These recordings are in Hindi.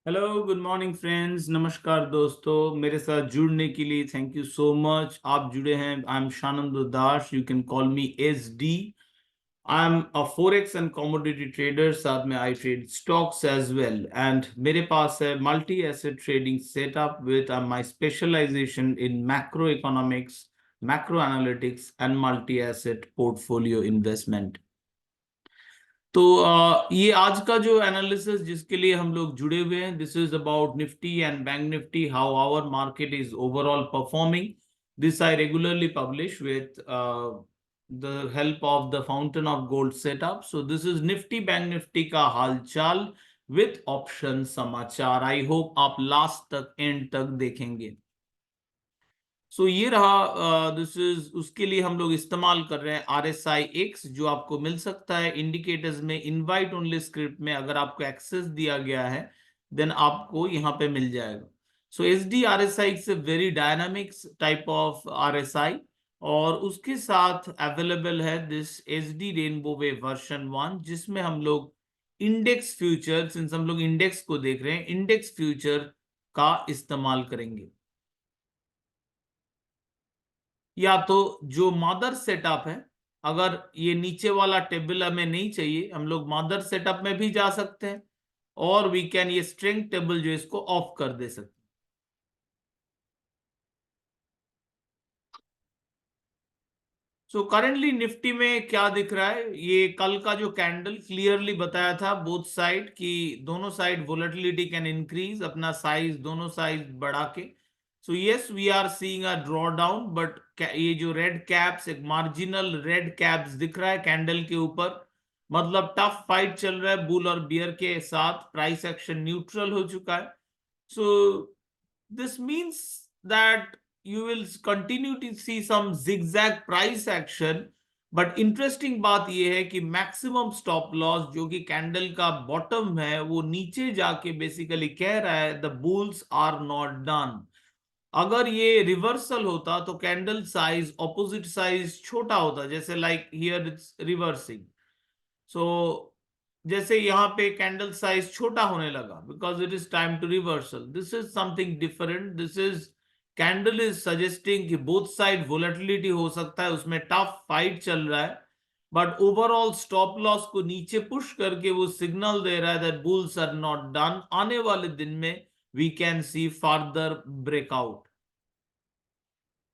Hello good morning friends. नमस्कार दोस्तों, मेरे साथ जुड़ने के लिए थैंक यू सो मच। आप जुड़े हैं। I am Shanand Das, you can call me S D. I am a forex and commodity trader, साथ में I trade stocks as well. And मेरे पास है multi asset trading setup with my specialisation in macro economics, macro analytics and multi asset portfolio investment. तो ये आज का जो एनालिसिस जिसके लिए हम लोग जुड़े हुए हैं, this is about Nifty and bank Nifty, how our market is overall performing. This I regularly publish with the help of the fountain of gold setup. So this is Nifty bank Nifty का हालचाल विथ ऑप्शन समाचार। आई होप आप लास्ट तक, एंड तक देखेंगे। सो ये रहा, दिस इज उसके लिए हम लोग इस्तेमाल कर रहे हैं RSI-X, जो आपको मिल सकता है इंडिकेटर्स में इनवाइट ओनली स्क्रिप्ट में। अगर आपको एक्सेस दिया गया है देन आपको यहाँ पे मिल जाएगा। सो SD RSI से very dynamic type of RSI, और उसके साथ अवेलेबल है this SD rainbow way version 1, जिसमें हम लोग इंडेक्स फ्यूचर, सिंस हम लोग इंडेक्स को देख रहे हैं, इंडेक्स फ्यूचर का इस्तेमाल करेंगे। या तो जो मदर सेटअप है, अगर ये नीचे वाला टेबल हमें नहीं चाहिए, हम लोग मदर सेटअप में भी जा सकते हैं, और वी कैन ये स्ट्रेंथ टेबल जो इसको ऑफ कर दे सकते हैं। सो करेंटली निफ्टी में क्या दिख रहा है, ये कल का जो कैंडल क्लियरली बताया था बोथ साइड की, दोनों साइड वोलेटिलिटी कैन इंक्रीज, अपना साइज दोनों साइज बढ़ा के। So yes, we are seeing a draw down, but ये जो रेड कैप्स, एक मार्जिनल रेड कैप्स दिख रहा है कैंडल के ऊपर, मतलब टफ फाइट चल रहा है बुल और बियर के साथ। प्राइस एक्शन न्यूट्रल हो चुका है। सो this means that you will continue to see some zigzag price action, but interesting बात यह है कि मैक्सिमम स्टॉप लॉस जो कि कैंडल का बॉटम है, वो नीचे जाके बेसिकली कह रहा है the bulls are not done. अगर ये रिवर्सल होता तो कैंडल साइज ऑपोजिट साइज छोटा होता, जैसे like here it's reversing. So जैसे यहाँ पे कैंडल साइज छोटा होने लगा because it is time to reversal, this is something different. This is candle is suggesting कि बोथ साइड वोलेटिलिटी हो सकता है, उसमें टफ फाइट चल रहा है, बट ओवरऑल स्टॉप लॉस को नीचे पुश करके वो सिग्नल दे रहा है that bulls are not done. आने वाले दिन में we can see further breakout.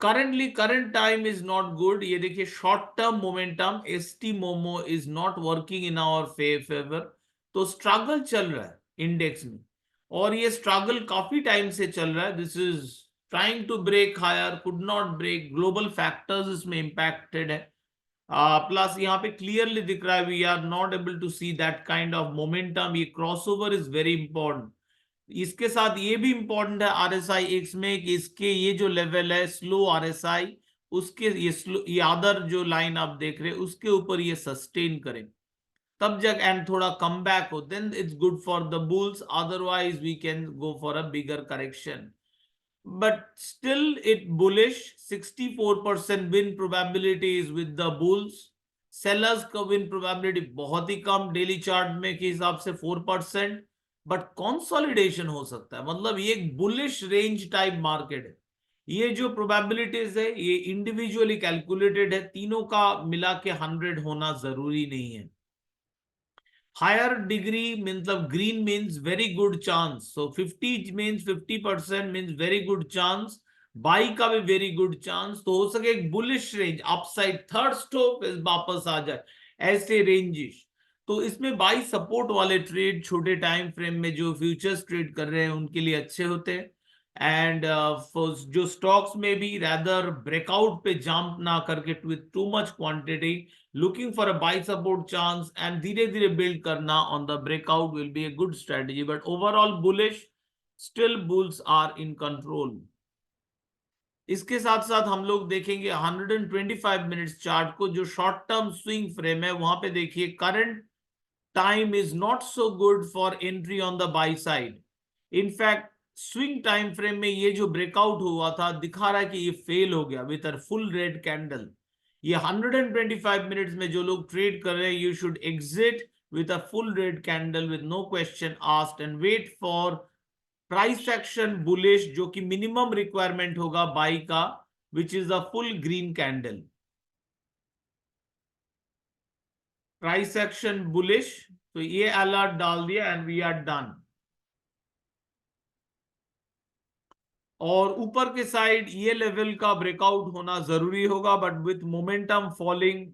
Currently current time is not good. ये देखिए, short term momentum ST momo is not working in our favour. तो स्ट्रगल चल रहा है इंडेक्स में, और ये स्ट्रगल काफी टाइम से चल रहा है। This is trying to break higher, could not break, global factors इसमें इंपैक्टेड है। प्लस यहाँ पे क्लियरली दिख रहा है we are not able to see that kind of momentum. ये क्रॉसओवर इज वेरी इंपॉर्टेंट। इसके साथ ये भी इंपॉर्टेंट है RSI-X में कि इसके ये जो लेवल है स्लो RSI, उसके ये स्लो, ये अदर जो लाइन आप देख रहे हैं उसके ऊपर ये सस्टेन करें, तब जब एंड थोड़ा कम बैक हो, then it's good for the bulls. Otherwise we can go for a bigger correction, but still it bullish. 64% win probability is with the bulls. Sellers का विन प्रोबेबिलिटी बहुत ही कम, डेली चार्ट में के हिसाब से 4%, बट कंसोलिडेशन हो सकता है। मतलब ये एक बुलिश रेंज टाइप मार्केट है। ये जो प्रोबेबिलिटीज है ये इंडिविजुअली कैलकुलेटेड है, तीनों का मिला के 100 होना जरूरी नहीं है। हायर डिग्री मतलब green means very good chance, so 50 means 50% means very good chance, by का भी वेरी गुड चांस। तो हो सके एक bullish range upside, third stop वापस आ जाए, ऐसे रेंजिश। तो इसमें बाई सपोर्ट वाले ट्रेड छोटे टाइम फ्रेम में जो फ्यूचर्स ट्रेड कर रहे हैं उनके लिए अच्छे होते हैं। एंड जो स्टॉक्स में भी रैदर ब्रेकआउट पे जंप ना करके with too much quantity, looking for a buy support chance and धीरे धीरे build करना on the breakout will be a good strategy, but overall bullish, still bulls are in control। इसके साथ साथ हम लोग देखेंगे 125 मिनट्स चार्ट को, जो शॉर्ट टर्म स्विंग फ्रेम है वहां पे देखिए current time is not so good for entry on the by side. In fact swing time frame में ये जो ब्रेकआउट हुआ था दिखा रहा है कि ये फेल हो गया with a full red candle. ये 125 मिनट्स में जो लोग ट्रेड कर रहे हैं, you should exit with a full red candle with no question asked and wait for price action bullish, जो कि मिनिमम रिक्वायरमेंट होगा बाई का, which is a full green candle. Price action bullish, तो ये अलर्ट डाल दिया एंड वी आर डन। और ऊपर के साइड ये लेवल का ब्रेकआउट होना जरूरी होगा, but with momentum falling,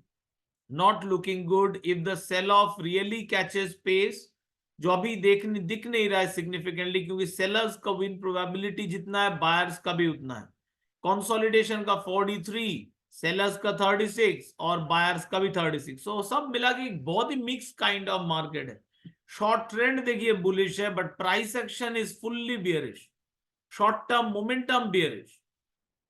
not looking good. If the sell off really catches pace, जो अभी दिख नहीं रहा है सिग्निफिकेंटली, क्योंकि सेलर्स का विन प्रोबेबिलिटी जितना है बायर्स का भी उतना है। कंसोलिडेशन का 43, सेलर्स का 36 और बायर्स का भी 36, सो सब मिला के एक बहुत ही मिक्स काइंड ऑफ मार्केट है। शॉर्ट ट्रेंड देखिए बुलिश है, but price action is fully bearish, short term momentum bearish,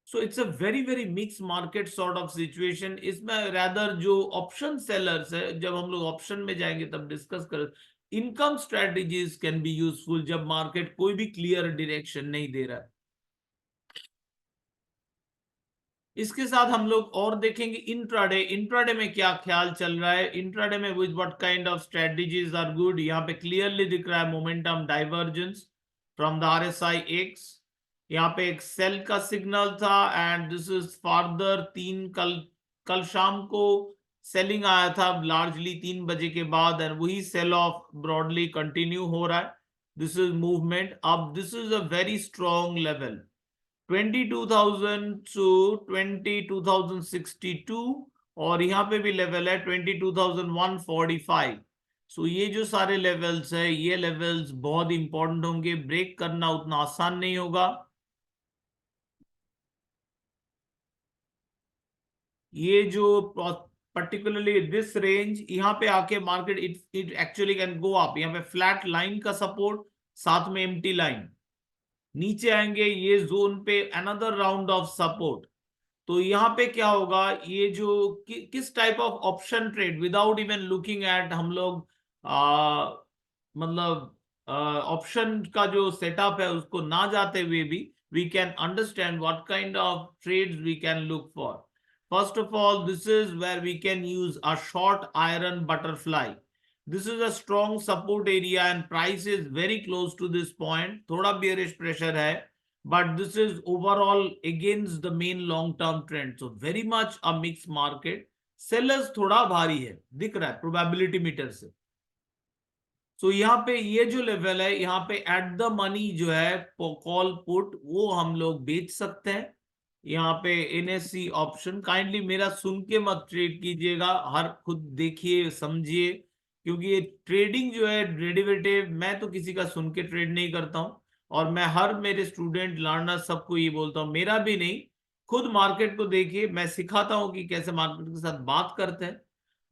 so it's a very mixed market sort of situation। इसमें rather जो ऑप्शन सेलर्स है, जब हम लोग ऑप्शन में जाएंगे तब डिस्कस कर, income strategies can be useful जब मार्केट कोई भी क्लियर डायरेक्शन नहीं दे रहा है। इसके साथ हम लोग और देखेंगे इंट्राडे। इंट्राडे में क्या ख्याल चल रहा है, इंट्राडे में with what kind of strategies are good. यहाँ पे क्लियरली दिख रहा है momentum divergence from the RSI X। यहाँ पे एक सेल का सिग्नल था एंड दिस इज फर्दर कल शाम को सेलिंग आया था लार्जली 3 बजे के बाद, एंड वही सेल ऑफ ब्रॉडली कंटिन्यू हो रहा है। This is movement. अब this is a very strong level 22,000 to 22,062, और यहाँ पे भी लेवल है 22,145। सो ये जो सारे लेवल्स है, ये लेवल्स बहुत इंपॉर्टेंट होंगे, ब्रेक करना उतना आसान नहीं होगा। ये जो पर्टिकुलरली दिस रेंज, यहाँ पे आके market it actually can go up. यहाँ पे फ्लैट लाइन का सपोर्ट, साथ में एम्प्टी लाइन, नीचे आएंगे ये जोन पे अनदर राउंड ऑफ सपोर्ट। तो यहाँ पे क्या होगा, ये जो किस type of option trade, without even looking at, हम लोग मतलब ऑप्शन का जो सेटअप है उसको ना जाते हुए भी we can understand what kind of trades we can look for. First of all, this is where we can use a short iron butterfly. This is a strong support area and price is very close to this point. थोड़ा बेयरिश प्रेशर है, but this is overall against the main long term trend, so very much a mixed market। sellers थोड़ा भारी है, दिख रहा है प्रोबेबिलिटी मीटर से। so यहाँ पे ये जो लेवल है, यहाँ पे एट द मनी जो है कॉल पुट वो हम लोग बेच सकते हैं। यहाँ पे NSE ऑप्शन, काइंडली मेरा सुन के मत ट्रेड कीजिएगा, हर खुद देखिए समझिए, क्योंकि ये ट्रेडिंग जो है डेरिवेटिव, मैं तो किसी का सुन के ट्रेड नहीं करता हूँ, और मैं हर मेरे स्टूडेंट लर्नर सबको ये बोलता हूँ, मेरा भी नहीं, खुद मार्केट को देखिए, मैं सिखाता हूँ कि कैसे मार्केट के साथ बात करते हैं।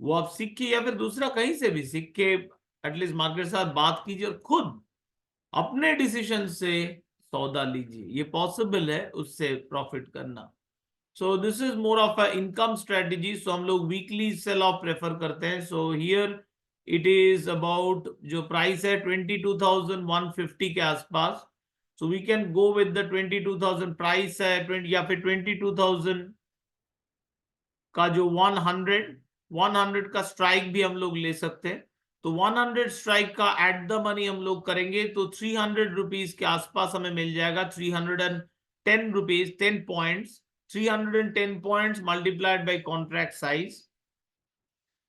वो आप सीखिए, या फिर दूसरा कहीं से भी सीख के एटलीस्ट मार्केट के साथ बात कीजिए और खुद अपने डिसीजन से सौदा लीजिए, ये पॉसिबल है उससे प्रॉफिट करना। So this is more of a income strategy. So हम लोग वीकली सेल ऑफ प्रेफर करते हैं। So here it is about, जो प्राइस है 22,150 के आसपास, so we can go with the 22,000 price है 20, या फिर 22,000 का जो 100 का स्ट्राइक भी हम लोग ले सकते हैं। तो 100 स्ट्राइक का एट द मनी हम लोग करेंगे तो 300 रुपीज के आसपास हमें मिल जाएगा। 310 rupees, 10 points, 310 points multiplied by contract size,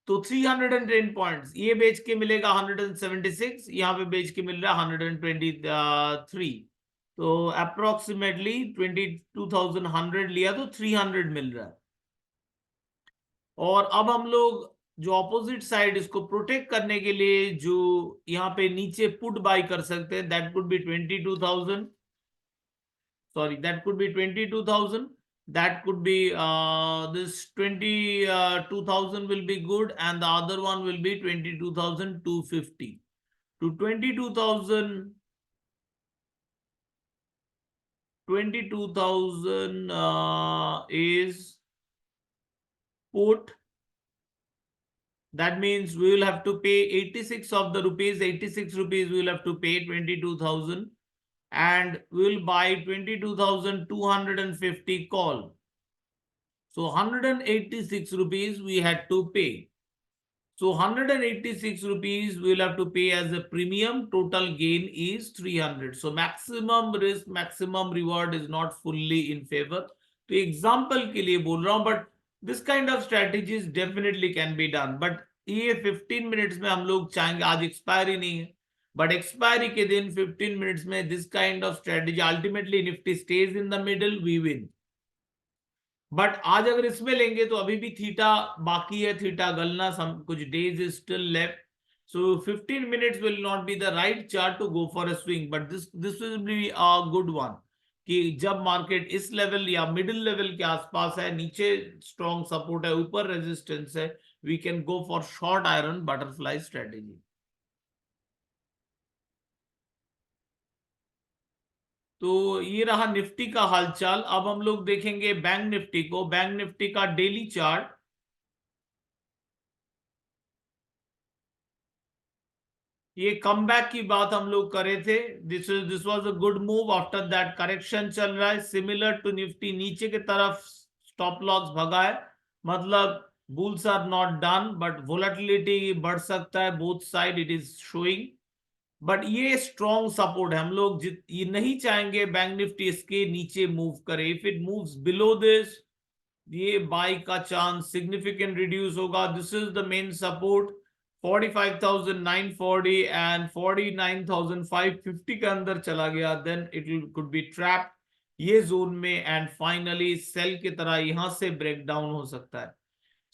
तो 310 पॉइंट्स ये बेच के मिलेगा 176, यहाँ पे बेच के मिल रहा है 123, तो अप्रोक्सीमेटली 22,100 लिया तो 300 मिल रहा है। और अब हम लोग जो ऑपोजिट साइड, इसको प्रोटेक्ट करने के लिए जो यहाँ पे नीचे पुट बाय कर सकते हैं, that could be 22,000, sorry, that could be 22,000, that could be this 22,000 will be good, and the other one will be 22,250 to 22,000 is put. That means we will have to pay 86 of the rupees, 86 rupees we will have to pay 22,000, and we will buy 22,250 call. So 186 rupees we had to pay. So 186 rupees we will have to pay as a premium. Total gain is 300. So maximum risk, maximum reward is not fully in favor. तो एग्जाम्पल के लिए बोल रहा हूं, but this kind of strategies definitely can be done. But ये 15 मिनट्स में हम लोग चाहेंगे, आज एक्सपायरी नहीं है, बट एक्सपायरी के दिन 15 मिनट्स में this kind of strategy ultimately Nifty stays in the middle, we win. But आज अगर इसमें लेंगे तो अभी भी थीटा बाकी है, थीटा गलना, सम कुछ days is still left. So 15 मिनट्स will not be the right chart to go for a swing, but this will be a good one कि जब मार्केट इस लेवल या मिडिल लेवल के आसपास है, नीचे स्ट्रॉन्ग सपोर्ट है, ऊपर रेजिस्टेंस है, we can go for short iron butterfly strategy. तो ये रहा निफ्टी का हालचाल. अब हम लोग देखेंगे बैंक निफ्टी को. बैंक निफ्टी का डेली चार्ट. ये कमबैक की बात हम लोग करे थे. This was a good move. After that correction चल रहा है सिमिलर टू निफ्टी, नीचे की तरफ स्टॉप लॉस भगा है, मतलब bulls are not done, but volatility बढ़ सकता है both side, it is showing. But ये स्ट्रॉन्ग सपोर्ट है. हम लोग ये नहीं चाहेंगे बैंक निफ्टी इसके नीचे मूव करे. If it moves below this, ये बाई का चांस सिग्निफिकेंट रिड्यूस होगा. This is the main support. 45,940 and 49,550 के अंदर चला गया, then it could be trap ये जोन में, एंड फाइनली सेल की तरह यहां से ब्रेक डाउन हो सकता है.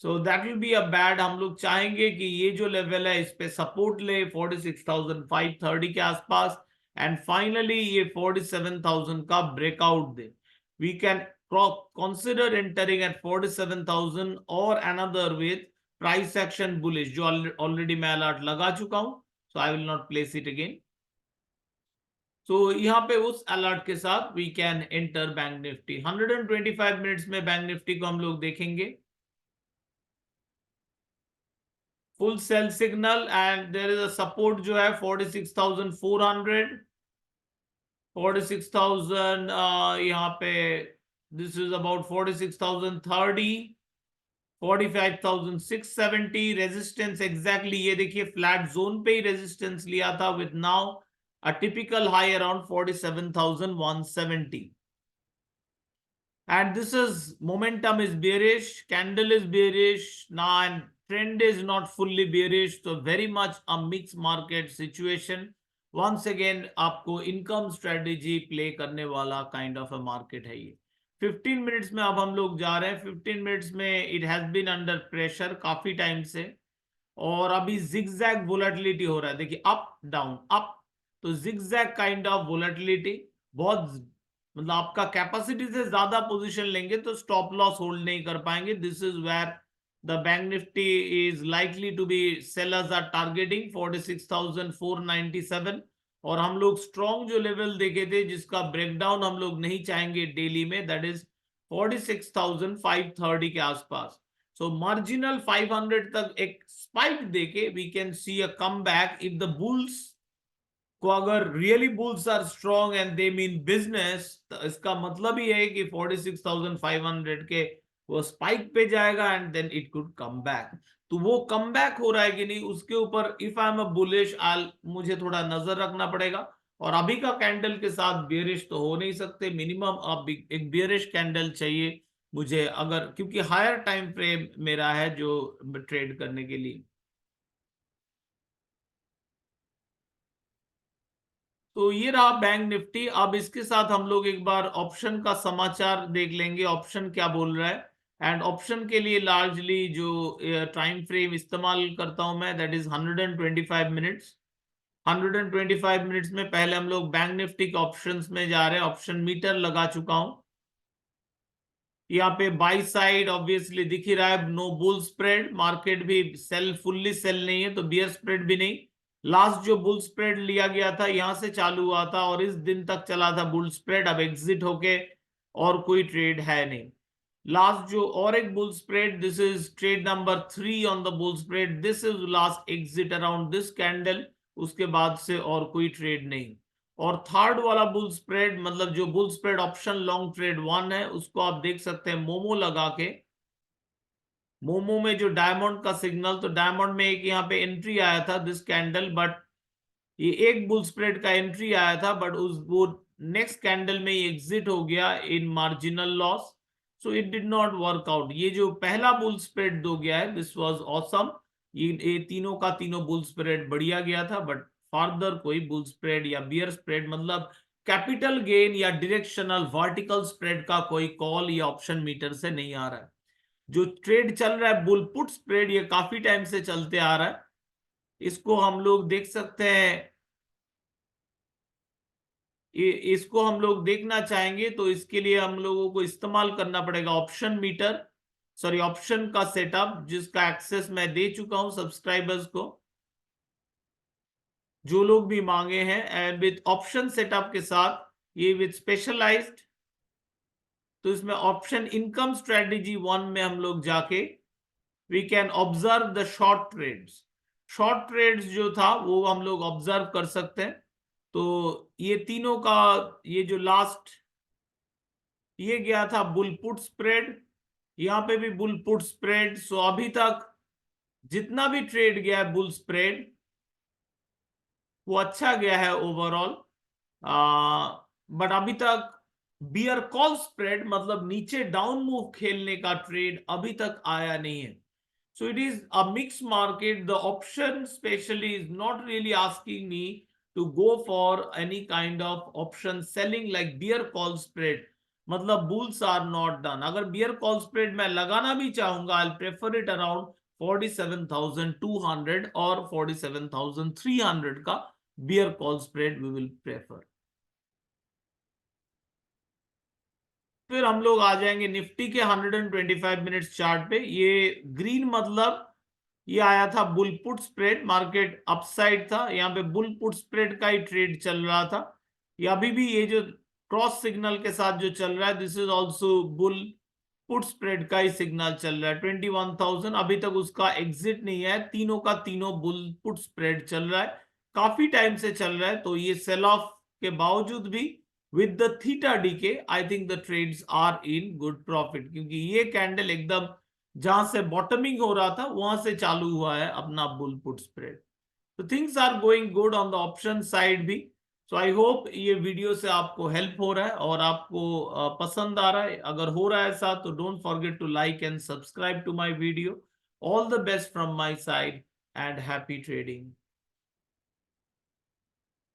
So that will be a bad. हम लोग चाहेंगे कि ये जो लेवल है इस पे सपोर्ट ले 46,530 के आसपास, एंड फाइनली ये 47,000 का ब्रेकआउट दे. We can consider entering at 47,000 or another with price action bullish, जो ऑलरेडी मैं अलर्ट लगा चुका हूं, so I will not place it again. तो यहाँ पे उस अलर्ट के साथ we can enter bank Nifty. 125 minutes में बैंक निफ्टी को हम लोग देखेंगे. Full sell signal and there is a support जो है 46,400, 46,000 यहाँ पे. This is about 46,030, 45,670. Resistance exactly ये देखिए फ्लैट जोन पे ही रेजिस्टेंस लिया था, with now a typical high around 47,170. and this is momentum is bearish, candle is bearish now, and trend is not fully bearish, so very much a mixed market situation. Once again आपको income strategy play करने वाला kind of a market है ये. 15 मिनट्स में अब हम लोग जा रहे हैं. 15 मिनट्स में it has been under pressure काफी टाइम से, और अभी जिगजैग वोलेटिलिटी हो रहा है. देखिए अप डाउन अप, तो जिगजैग काइंड ऑफ वोलेटिलिटी. बहुत मतलब आपका कैपेसिटी से ज्यादा पोजीशन लेंगे तो स्टॉप लॉस होल्ड नहीं कर पाएंगे. This is where the bank Nifty is likely to be, sellers are targeting 46,497. और हम लोग स्ट्रॉन्ग जो लेवल देखे थे जिसका ब्रेकडाउन हम लोग नहीं चाहेंगे डेली में, दैट इज 46,530 के आसपास. सो मार्जिनल 500 तक एक स्पाइक देके we can see a come back. If the bulls को, अगर really bulls are strong and they mean business, तो इसका मतलब ही है कि 46,500 के वो स्पाइक पे जाएगा and then it could come back. तो वो कम बैक हो रहा है कि नहीं उसके ऊपर if I am a bullish, मुझे थोड़ा नजर रखना पड़ेगा. और अभी का कैंडल के साथ बियरिश तो हो नहीं सकते. मिनिमम अब एक बियरिश कैंडल चाहिए मुझे, अगर, क्योंकि हायर टाइम फ्रेम मेरा है जो ट्रेड करने के लिए. तो ये रहा बैंक निफ्टी. अब इसके साथ हम लोग एक बार ऑप्शन का समाचार देख लेंगे, ऑप्शन क्या बोल रहा है. एंड ऑप्शन के लिए लार्जली जो टाइम फ्रेम इस्तेमाल करता हूं मैं, दैट इज 125 मिनट्स. 125 मिनट्स में पहले हम लोग बैंक निफ्टी के ऑप्शंस में जा रहे हैं. ऑप्शन मीटर लगा चुका हूं. यहाँ पे बाई साइड ऑब्वियसली दिख ही रहा है, नो बुल स्प्रेड. मार्केट भी सेल फुल्ली सेल नहीं है, तो बियर स्प्रेड भी नहीं. लास्ट जो बुल स्प्रेड लिया गया था यहां से चालू हुआ था और इस दिन तक चला था बुल स्प्रेड. अब एग्जिट होके और कोई ट्रेड है नहीं. लास्ट जो और एक bull spread, this is trade number 3 on the bull spread. This is last exit around this candle. उसके बाद से और कोई ट्रेड नहीं. और थर्ड वाला बुल स्प्रेड, मतलब जो bull spread option long trade 1 है, उसको आप देख सकते हैं मोमो लगा के. मोमो में जो डायमंड का सिग्नल, तो डायमंड में एक यहाँ पे एंट्री आया था दिस कैंडल, बट ये एक बुल स्प्रेड का एंट्री आया था, बट उस वो नेक्स्ट कैंडल में ही एग्जिट हो गया इन marginal loss, so it did not work out. ये जो पहला बुल स्प्रेड दो गया है, दिस वाज ऑसम, ये तीनों का तीनों बुल स्प्रेड बढ़िया गया था, बट फर्दर कोई बुल स्प्रेड या बियर स्प्रेड, मतलब कैपिटल गेन या डायरेक्शनल वर्टिकल स्प्रेड का कोई कॉल या ऑप्शन मीटर से नहीं आ रहा है। जो ट्रेड चल रहा है बुल पुट स्प्रेड, ये काफी टाइम से चलते आ रहा है, इसको हम लोग देख सकते हैं। इसको हम लोग देखना चाहेंगे तो इसके लिए हम लोगों को इस्तेमाल करना पड़ेगा ऑप्शन मीटर, सॉरी ऑप्शन का सेटअप, जिसका एक्सेस मैं दे चुका हूं सब्सक्राइबर्स को, जो लोग भी मांगे हैं, एंड विद ऑप्शन सेटअप के साथ ये विद स्पेशलाइज्ड। तो इसमें ऑप्शन इनकम स्ट्रेटेजी 1 में हम लोग जाके we can observe the short trades. Short trades जो था वो हम लोग ऑब्जर्व कर सकते हैं। तो ये तीनों का, ये जो लास्ट ये गया था बुल पुट स्प्रेड, यहाँ पे भी बुल पुट स्प्रेड। सो अभी तक जितना भी ट्रेड गया है बुल स्प्रेड वो अच्छा गया है ओवरऑल, बट अभी तक बियर कॉल स्प्रेड, मतलब नीचे डाउन मूव खेलने का ट्रेड अभी तक आया नहीं है। So it is a mixed market. The option especially is not really asking me to go for any kind of option selling like bear call spread. मतलब bulls are not done. अगर bear call spread मैं लगाना भी चाहूंगा, I'll prefer it around 47,200 और 47,300 का bear call spread we will prefer. फिर हम लोग आ जाएंगे निफ्टी के 125 मिनट्स चार्ट पे। ये ग्रीन मतलब ये आया था bull put spread, market upside था, यहाँ पे बुल पुट स्प्रेड का ही ट्रेड चल रहा था। ये अभी भी ये जो क्रॉस सिग्नल के साथ जो चल रहा है, this is also bull put spread का ही सिग्नल चल रहा है 21,000, अभी तक उसका एग्जिट नहीं है। तीनों का तीनों बुल पुट स्प्रेड चल रहा है, काफी टाइम से चल रहा है। तो ये सेल ऑफ के बावजूद भी with the theta decay I think the trades are in good profit, क्योंकि ये कैंडल एकदम जहां से बॉटमिंग हो रहा था वहां से चालू हुआ है अपना बुल पुट स्प्रेड। तो things are going good on the option side भी। सो आई होप ये वीडियो से आपको हेल्प हो रहा है और आपको पसंद आ रहा है। अगर हो रहा है ऐसा तो don't forget to like and subscribe to my video. All the best from my side and happy trading.